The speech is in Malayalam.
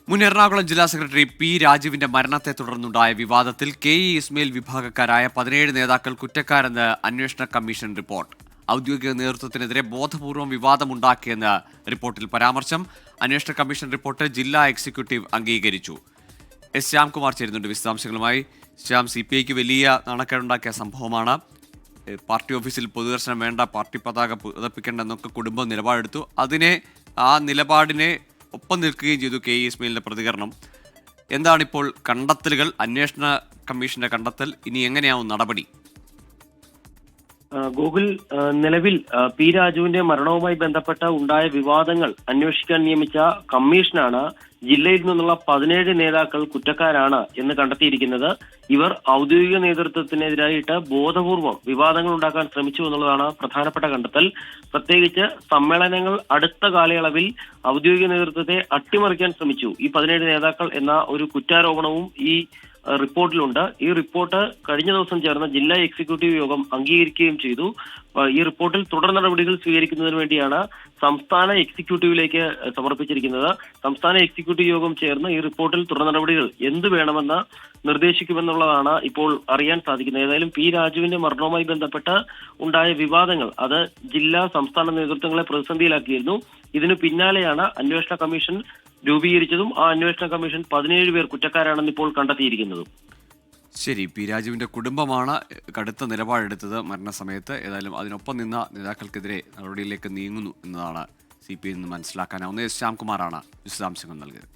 മുൻ എറണാകുളം ജില്ലാ സെക്രട്ടറി പി രാജുവിന്റെ മരണത്തെ തുടർന്നുണ്ടായ വിവാദത്തിൽ കെ.ഇ. ഇസ്മയിൽ വിഭാഗക്കാരായ 17 നേതാക്കൾ കുറ്റക്കാരെന്ന് അന്വേഷണ കമ്മീഷൻ റിപ്പോർട്ട്. ഔദ്യോഗിക നേതൃത്വത്തിനെതിരെ ബോധപൂർവം വിവാദമുണ്ടാക്കിയെന്ന് റിപ്പോർട്ടിൽ പരാമർശം. അന്വേഷണ കമ്മീഷൻ റിപ്പോർട്ട് ജില്ലാ എക്സിക്യൂട്ടീവ് അംഗീകരിച്ചു. എസ് ശ്യാംകുമാർ ചേരുന്നുണ്ട് വിശദാംശങ്ങളുമായി. ശ്യാം, CPIക്ക് വലിയ നാണക്കേടുണ്ടാക്കിയ സംഭവമാണ്. പാർട്ടി ഓഫീസിൽ പൊതുദർശനം വേണ്ട, പാർട്ടി പതാക പുതപ്പിക്കേണ്ടെന്നൊക്കെ കുടുംബം നിലപാടെടുത്തു. ആ നിലപാടിനെ ഒപ്പം നിൽക്കുകയും ചെയ്തു കെ.ഇ. ഇസ്മയിലിന്റെ പ്രതികരണം. എന്താണിപ്പോൾ കണ്ടെത്തലുകൾ, അന്വേഷണ കമ്മീഷന്റെ കണ്ടെത്തൽ? ഇനി എങ്ങനെയാവും നടപടി? ഗൂഗിൾ നിലവിൽ പി രാജുവിന്റെ മരണവുമായി ബന്ധപ്പെട്ട ഉണ്ടായ വിവാദങ്ങൾ അന്വേഷിക്കാൻ നിയമിച്ച കമ്മീഷനാണ് ജില്ലയിൽ നിന്നുള്ള 17 നേതാക്കൾ കുറ്റക്കാരാണ് എന്ന് കണ്ടെത്തിയിരിക്കുന്നത്. ഇവർ ഔദ്യോഗിക നേതൃത്വത്തിനെതിരായിട്ട് ബോധപൂർവം വിവാദങ്ങൾ ഉണ്ടാക്കാൻ ശ്രമിച്ചു എന്നുള്ളതാണ് പ്രധാനപ്പെട്ട കണ്ടെത്തൽ. പ്രത്യേകിച്ച് സമ്മേളനങ്ങൾ അടുത്ത കാലയളവിൽ ഔദ്യോഗിക നേതൃത്വത്തെ അട്ടിമറിക്കാൻ ശ്രമിച്ചു ഈ 17 നേതാക്കൾ എന്ന ഒരു കുറ്റാരോപണവും ഈ റിപ്പോർട്ടിലുണ്ട്. ഈ റിപ്പോർട്ട് കഴിഞ്ഞ ദിവസം ചേർന്ന ജില്ലാ എക്സിക്യൂട്ടീവ് യോഗം അംഗീകരിക്കുകയും ചെയ്തു. ഈ റിപ്പോർട്ടിൽ തുടർ നടപടികൾ സ്വീകരിക്കുന്നതിന് വേണ്ടിയാണ് സംസ്ഥാന എക്സിക്യൂട്ടീവിലേക്ക് സമർപ്പിച്ചിരിക്കുന്നത്. സംസ്ഥാന എക്സിക്യൂട്ടീവ് യോഗം ചേർന്ന് ഈ റിപ്പോർട്ടിൽ തുടർ നടപടികൾ എന്ത് വേണമെന്ന് നിർദ്ദേശിക്കുമെന്നുള്ളതാണ് ഇപ്പോൾ അറിയാൻ സാധിക്കുന്നത്. ഏതായാലും പി രാജുവിന്റെ മരണവുമായി ബന്ധപ്പെട്ട് ഉണ്ടായ വിവാദങ്ങൾ അത് ജില്ലാ സംസ്ഥാന നേതൃത്വങ്ങളെ പ്രതിസന്ധിയിലാക്കിയിരുന്നു. ഇതിനു പിന്നാലെയാണ് അന്വേഷണ കമ്മീഷൻ രൂപീകരിച്ചതും ആ അന്വേഷണ കമ്മീഷൻ 17 പേർ കുറ്റക്കാരാണെന്ന് ഇപ്പോൾ കണ്ടെത്തിയിരിക്കുന്നതും. ശരി, പി രാജുവിന്റെ കുടുംബമാണ് കടുത്ത നിലപാടെടുത്തത് മരണസമയത്ത്. ഏതായാലും അതിനൊപ്പം നിന്ന നേതാക്കൾക്കെതിരെ നടപടിയിലേക്ക് നീങ്ങുന്നു എന്നതാണ് CPI നിന്ന് മനസ്സിലാക്കാനാവുന്നത്. ശ്യാംകുമാറാണ് വിശദാംശങ്ങൾ നൽകിയത്.